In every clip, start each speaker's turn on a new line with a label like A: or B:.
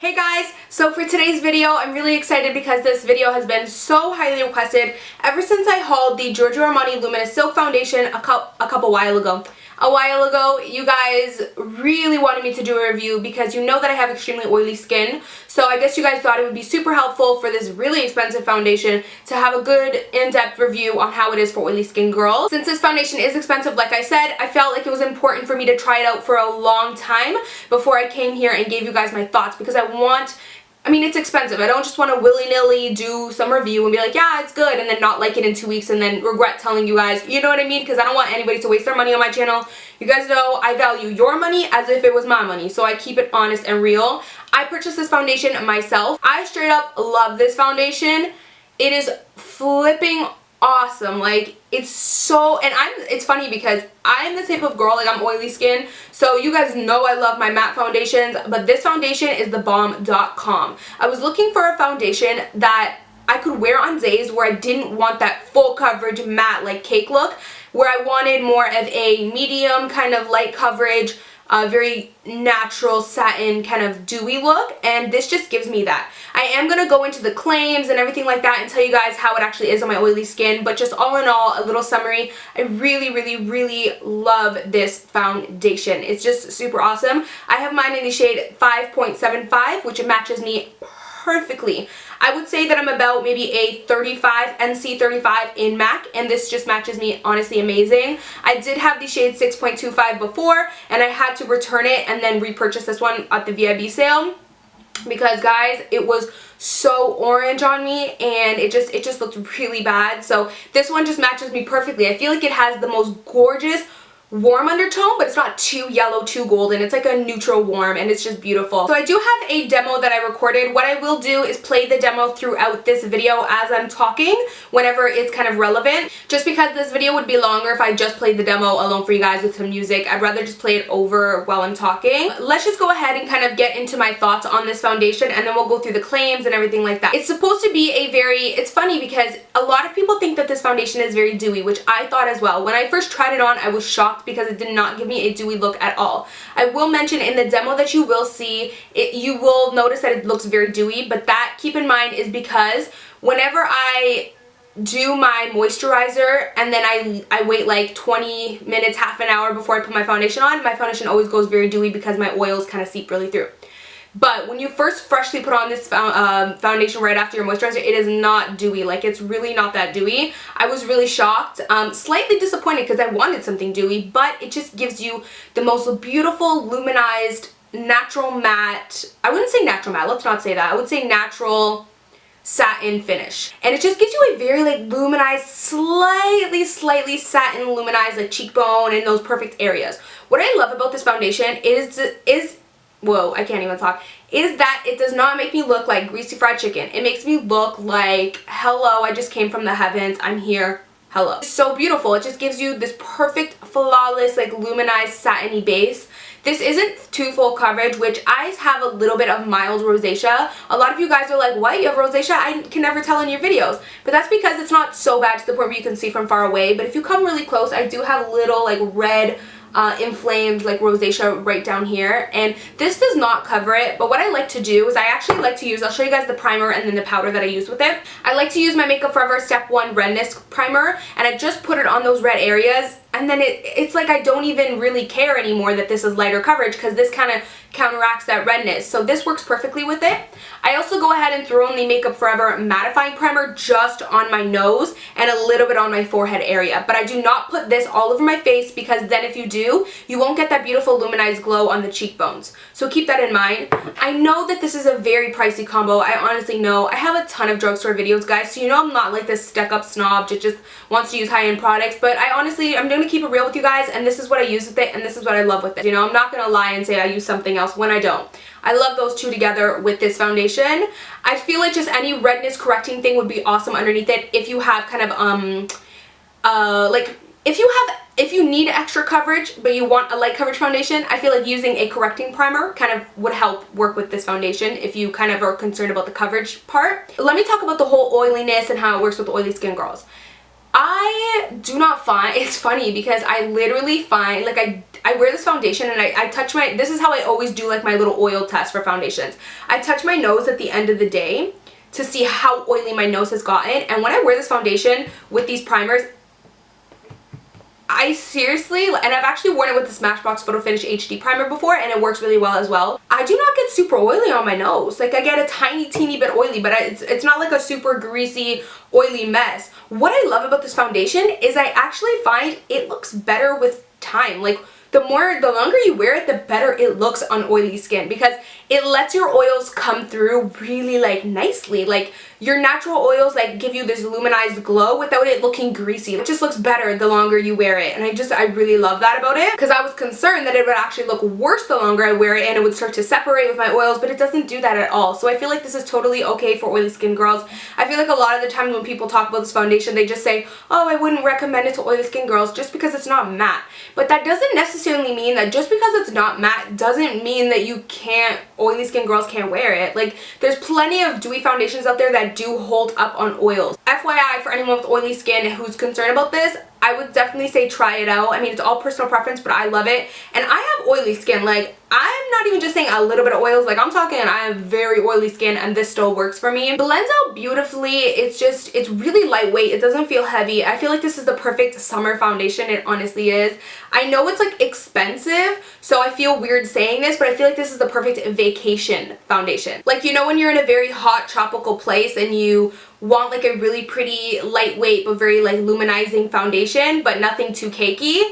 A: Hey guys, so for today's video, I'm really excited because this video has been so highly requested ever since I hauled the Giorgio Armani Luminous Silk Foundation a while ago. A while ago, you guys really wanted me to do a review because you know that I have extremely oily skin. So I guess you guys thought it would be super helpful for this really expensive foundation to have a good in-depth review on how it is for oily skin girls. Since this foundation is expensive, like I said, I felt like it was important for me to try it out for a long time before I came here and gave you guys my thoughts, because I mean, it's expensive. I don't just want to willy-nilly do some review and be like, yeah, it's good, and then not like it in 2 weeks and then regret telling you guys, you know what I mean? Because I don't want anybody to waste their money on my channel. You guys know I value your money as if it was my money, so I keep it honest and real. I purchased this foundation myself. I straight up love this foundation. It is flipping awesome. Like, it's so, and it's funny because I'm the type of girl, like, I'm oily skin, so you guys know I love my matte foundations, but this foundation is the bomb.com. I was looking for a foundation that I could wear on days where I didn't want that full coverage matte like cake look, where I wanted more of a medium kind of light coverage, very natural satin kind of dewy look, and this just gives me that. I am going to go into the claims and everything like that and tell you guys how it actually is on my oily skin, but just all in all, a little summary, I really love this foundation. It's just super awesome. I have mine in the shade 5.75, which matches me perfectly. I would say that I'm about maybe a 35, NC 35 in MAC, and this just matches me honestly amazing. I did have the shade 6.25 before, and I had to return it and then repurchase this one at the VIB sale because, guys, it was so orange on me and it just looked really bad. So this one just matches me perfectly. I feel like it has the most gorgeous warm undertone, but it's not too yellow, too golden. It's like a neutral warm, and it's just beautiful. So I do have a demo that I recorded. What I will do is play the demo throughout this video as I'm talking whenever it's kind of relevant, just because this video would be longer if I just played the demo alone for you guys with some music. I'd rather just play it over while I'm talking. Let's just go ahead and kind of get into my thoughts on this foundation, and then we'll go through the claims and everything like that. It's supposed to be it's funny because a lot of people think that this foundation is very dewy, which I thought as well. When I first tried it on, I was shocked because it did not give me a dewy look at all. I will mention in the demo that you will see, you will notice that it looks very dewy, but that, keep in mind, is because whenever I do my moisturizer and then I wait like 20 minutes, half an hour before I put my foundation on, my foundation always goes very dewy because my oils kind of seep really through. But when you first freshly put on this foundation right after your moisturizer, it is not dewy. Like, it's really not that dewy. I was really shocked, slightly disappointed because I wanted something dewy, but it just gives you the most beautiful luminized natural matte. I wouldn't say natural matte, let's not say that. I would say natural satin finish, and it just gives you a very like luminized, slightly satin luminized like cheekbone and those perfect areas. What I love about this foundation is whoa, I can't even talk, is that it does not make me look like greasy fried chicken. It makes me look like, hello, I just came from the heavens, I'm here, hello. It's so beautiful. It just gives you this perfect, flawless, like luminized, satiny base. This isn't too full coverage, which I have a little bit of mild rosacea. A lot of you guys are like, what, you have rosacea? I can never tell in your videos. But that's because it's not so bad to the point where you can see from far away. But if you come really close, I do have little like red inflamed like rosacea right down here, and this does not cover it. But what I like to do is I actually like to use, I'll show you guys the primer and then the powder that I use with it. I like to use my Makeup Forever Step 1 Redness Primer, and I just put it on those red areas, and then it's like I don't even really care anymore that this is lighter coverage because this kind of counteracts that redness. So this works perfectly with it. I also go ahead and throw in the Makeup Forever Mattifying Primer just on my nose and a little bit on my forehead area. But I do not put this all over my face because then if you do, you won't get that beautiful luminized glow on the cheekbones. So keep that in mind. I know that this is a very pricey combo. I honestly know. I have a ton of drugstore videos, guys, so you know I'm not like this stuck-up snob that just wants to use high-end products, but I'm going to keep it real with you guys, and this is what I use with it, and this is what I love with it. You know, I'm not going to lie and say I use something else when I don't. I love those two together with this foundation. I feel like just any redness correcting thing would be awesome underneath it if you have kind of, if you need extra coverage but you want a light coverage foundation, I feel like using a correcting primer kind of would help work with this foundation if you kind of are concerned about the coverage part. Let me talk about the whole oiliness and how it works with oily skin girls. I do not find, it's funny because I literally find, like I wear this foundation and I touch my, this is how I always do like my little oil test for foundations. I touch my nose at the end of the day to see how oily my nose has gotten, and when I wear this foundation with these primers, I seriously, and I've actually worn it with the Smashbox Photo Finish HD primer before, and it works really well as well. I do not get super oily on my nose. Like, I get a tiny, teeny bit oily, but it's not like a super greasy, oily mess. What I love about this foundation is I actually find it looks better with time. Like, the longer you wear it, the better it looks on oily skin, because it lets your oils come through really like nicely. Like, your natural oils like give you this luminized glow without it looking greasy. It just looks better the longer you wear it, and I really love that about it, because I was concerned that it would actually look worse the longer I wear it and it would start to separate with my oils, but it doesn't do that at all. So I feel like this is totally okay for oily skin girls. I feel like a lot of the times when people talk about this foundation, they just say, oh, I wouldn't recommend it to oily skin girls just because it's not matte. But that doesn't necessarily mean that just because it's not matte doesn't mean that oily skin girls can't wear it. Like, there's plenty of dewy foundations out there that do hold up on oils. FYI, for anyone with oily skin who's concerned about this, I would definitely say try it out. I mean, it's all personal preference, but I love it. And I have oily skin. Like, I'm not even just saying a little bit of oils. Like, I'm talking I have very oily skin, and this still works for me. It blends out beautifully. It's really lightweight. It doesn't feel heavy. I feel like this is the perfect summer foundation. It honestly is. I know it's like expensive, so I feel weird saying this, but I feel like this is the perfect vacation foundation. Like, you know, when you're in a very hot tropical place and you want like a really pretty lightweight but very like luminizing foundation, but nothing too cakey,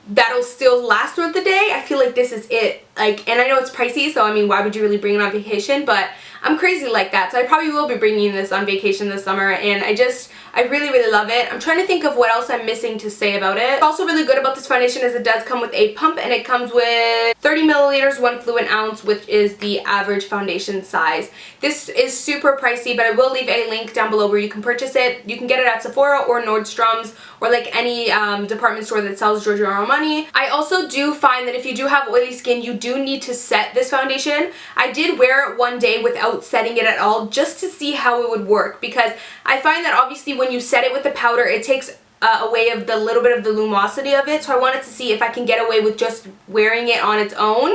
A: that'll still last throughout the day. I feel like this is it. Like, and I know it's pricey, so I mean, why would you really bring it on vacation? But I'm crazy like that, so I probably will be bringing this on vacation this summer, and I really, really love it. I'm trying to think of what else I'm missing to say about it. What's also really good about this foundation is it does come with a pump, and it comes with 30 milliliters, 1 fluid ounce, which is the average foundation size. This is super pricey, but I will leave a link down below where you can purchase it. You can get it at Sephora or Nordstrom's or like any department store that sells Giorgio Armani. I also do find that if you do have oily skin, you do need to set this foundation. I did wear it one day without setting it at all just to see how it would work, because I find that obviously when you set it with the powder, it takes away of the little bit of the luminosity of it, so I wanted to see if I can get away with just wearing it on its own,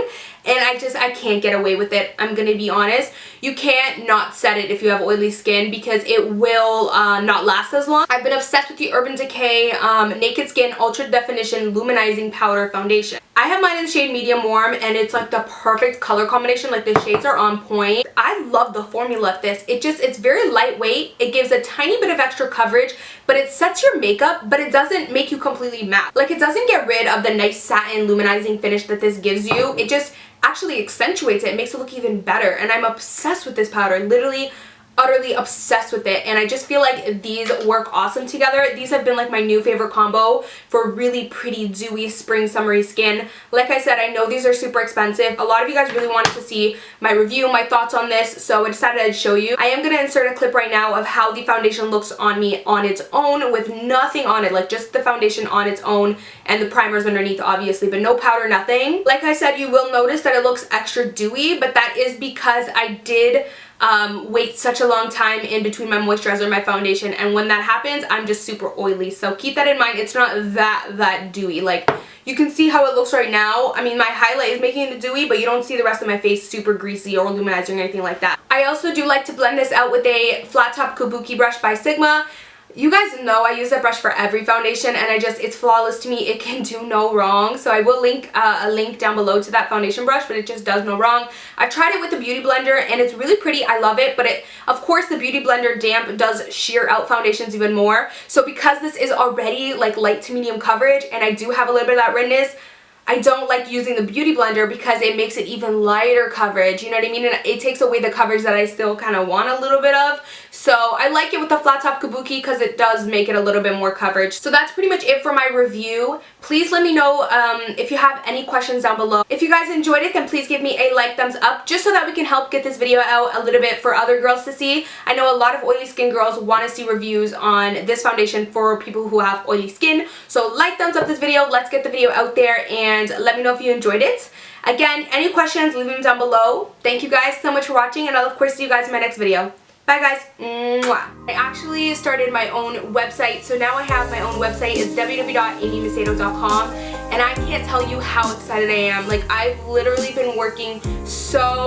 A: and I can't get away with it. I'm gonna be honest. You can't not set it if you have oily skin, because it will not last as long. I've been obsessed with the Urban Decay Naked Skin Ultra Definition Luminizing Powder Foundation. I have mine in the shade medium warm, and it's like the perfect color combination. Like, the shades are on point. I love the formula of this. It's very lightweight. It gives a tiny bit of extra coverage, but it sets your makeup, but it doesn't make you completely matte. Like, it doesn't get rid of the nice satin luminizing finish that this gives you. It just actually accentuates it. It makes it look even better, and I'm obsessed with this powder. Literally, utterly obsessed with it, and I just feel like these work awesome together. These have been like my new favorite combo for really pretty dewy spring summery skin. Like I said, I know these are super expensive. A lot of you guys really wanted to see my review, my thoughts on this, so I decided I'd show you. I am going to insert a clip right now of how the foundation looks on me on its own with nothing on it, like just the foundation on its own and the primers underneath obviously, but no powder, nothing. Like I said, you will notice that it looks extra dewy, but that is because I did wait such a long time in between my moisturizer and my foundation, and when that happens, I'm just super oily. So keep that in mind. It's not that dewy. Like, you can see how it looks right now. I mean, my highlight is making it dewy, but you don't see the rest of my face super greasy or luminizing or anything like that. I also do like to blend this out with a flat top kabuki brush by Sigma. You guys know I use that brush for every foundation, and it's flawless to me. It can do no wrong. So I will link a link down below to that foundation brush, but it just does no wrong. I tried it with the Beauty Blender, and it's really pretty. I love it, but of course the Beauty Blender damp does sheer out foundations even more. So because this is already like light to medium coverage, and I do have a little bit of that redness, I don't like using the Beauty Blender because it makes it even lighter coverage, you know what I mean? And it takes away the coverage that I still kind of want a little bit of. So I like it with the flat top kabuki because it does make it a little bit more coverage. So that's pretty much it for my review. Please let me know if you have any questions down below. If you guys enjoyed it, then please give me a like, thumbs up, just so that we can help get this video out a little bit for other girls to see. I know a lot of oily skin girls want to see reviews on this foundation for people who have oily skin. So like, thumbs up this video. Let's get the video out there, and let me know if you enjoyed it. Again, any questions, leave them down below. Thank you guys so much for watching, and I'll of course see you guys in my next video. Bye guys. Mwah. I actually started my own website, so now I have my own website. It's www.amymacedo.com, and I can't tell you how excited I am. Like, I've literally been working so